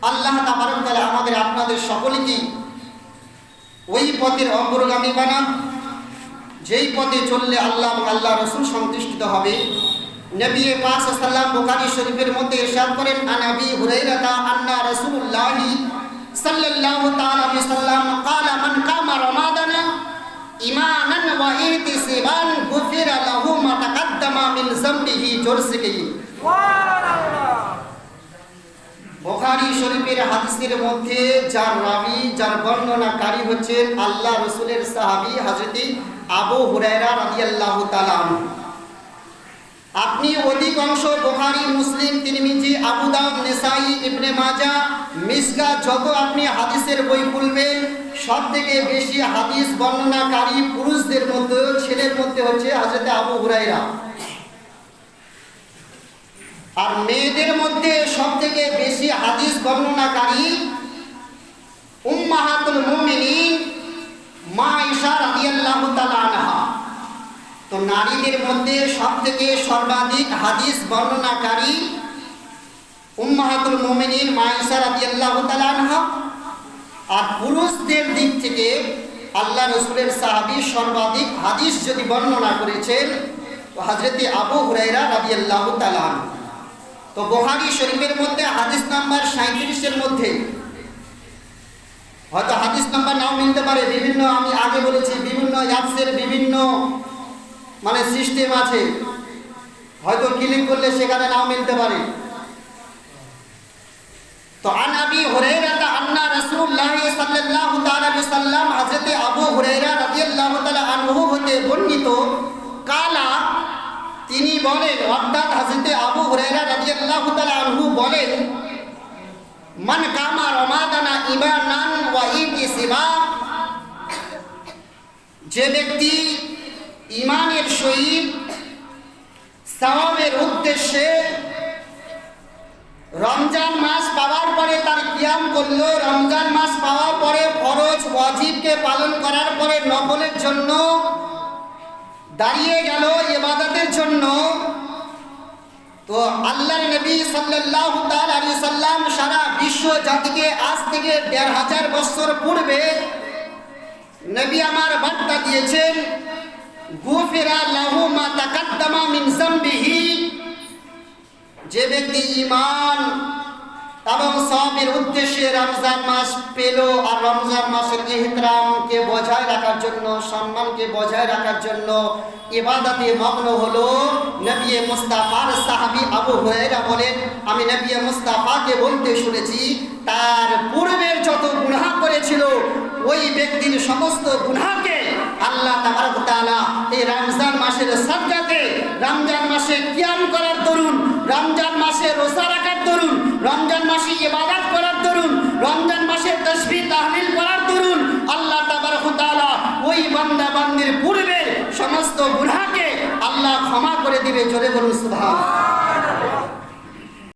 আল্লাহ তাবারক তাআলা আমাদের আপনাদের সকলকে ওই পথের অগ্রগামী বানান যেই পথে চললে আল্লাহ এবং আল্লাহ রাসূল সন্তুষ্ট হবে। নবী পাক সাল্লাল্লাহু আলাইহি ওয়াসাল্লাম বুখারী শরীফের মধ্যে ইরশাদ করেন, আন আবী হুরায়রা আন্না রাসূলুল্লাহ সাল্লাল্লাহু তাআলা আলাইহি ওয়াসাল্লাম ক্বালা মান কামা রমাদানা ঈমানান ওয়া ইহতিসাবান গুফিরা লাহু মা তাকাদ্দামা মিন যামবিহি জোরসিকি। সুবহানাল্লাহ। বুখারী শরীফের হাদিসের মধ্যে যার রাবী যার বর্ণনাকারী হচ্ছেন আল্লাহ রাসূলের সাহাবী হযরত আবু হুরায়রা রাদিয়াল্লাহু তাআলা আনহু। আপনি অধিকাংশ বুখারী, মুসলিম, তিরমিজি, আবু দাউদ, নেসাই, ইবনে মাজাহ, মিশকা যত আপনি হাদিসের বই খুলবেন সবথেকে বেশি হাদিস বর্ণনাকারী পুরুষদের মধ্যে ছেলের মধ্যে হচ্ছে হযরত আবু হুরায়রা। আর মেয়েদের মধ্যে সবথেকে বেশি হাদিস বর্ণনাকারী উম্মাহাতুল মুমিনিন মা আয়েশা রাদিয়াল্লাহু তাআলা আনহা। তো নারীদের মধ্যে সবথেকে সর্বাধিক হাদিস বর্ণনাকারী উম্মাহাতুল মুমিনিন মা আয়েশা রাদিয়াল্লাহু তাআলা আনহা। আর পুরুষদের দিক থেকে আল্লাহ রাসূলের সাহাবী সর্বাধিক হাদিস যদি বর্ণনা করেছেন তো হযরত আবু হুরায়রা রাদিয়াল্লাহু তাআলা আনহু। তো বুখারী শরীফের মধ্যে হাদিস নাম্বার 37 এর মধ্যে হয়তো হাদিস নাম্বার নাও মিলতে পারে, বিভিন্ন আমি আগে বলেছি বিভিন্ন অ্যাপসের বিভিন্ন সিস্টেম আছে, হয়তো ক্লিক করলে সেখানে নাও মিলতে পারে। তো আন আবী হুরায়রা আন্না রাসূলুল্লাহ সাল্লাল্লাহু তাআলা আলাইহি ওয়াসাল্লাম হযরত আবু হুরায়রা রাদিয়াল্লাহু তাআলা আনহু হতে বর্ণিত কালা তিনি বলেন, অর্থাৎ হযরত আবু হুরায়রা রাদিয়াল্লাহু তাআলা আনহু বলেন, মান কামা রমাদানা ঈমানান ওয়া ইহতিসাবা, যে ব্যক্তি ঈমানের সহিত সওয়াবের উদ্দেশ্যে রমজান মাস পাওয়ার পরে তার কিয়াম করলো, রমজান মাস পাওয়ার পরে ফরজ ওয়াজিবকে পালন করার পরে নফলের জন্য দাঁড়িয়ে গেল ইবাদতের জন্য, তো আল্লাহর নবী সাল্লাল্লাহু তাআলা আলাইহি সাল্লাম সারা বিশ্ব জাতিকে আজ থেকে ১৫০০ বছর পূর্বে নবী আমার বার্তা দিয়েছেন, গুফিরা লাহু মা তাকাদ্দামা মিন যামবিহি, যে ব্যক্তি ঈমান এবং সওয়াবের উদ্দেশ্যে রমজান মাস পেল আর রমজান মাসের ইহতিরামকে বজায় রাখার জন্য, সম্মানকে বজায় রাখার জন্য ইবাদতে মগ্ন হলো, নবী মুস্তাফার সাহাবী আবু হুরায়রা বলেন, আমি নবী মুস্তাফাকে বলতে শুনেছি তার পূর্বের যত গুনাহ করেছিল ওই ব্যক্তির সমস্ত গুনাহকে আল্লাহ তাবারক তাআলা এই রমজান মাসের সাদকাতে, রমজান মাসে কিয়াম করার দরুন, রমজান মাসে রোজা রাখার দরুন, রমজান মাসে ইবাদত করার দরুন, রমজান মাসে তাসবিহ তাহলিল করার দরুন আল্লাহ তাবারক তাআলা ওই বান্দা বান্দির পূর্বের সমস্ত গুনাহকে আল্লাহ ক্ষমা করে দিবে। জোরে বলুন সুবহানাল্লাহ।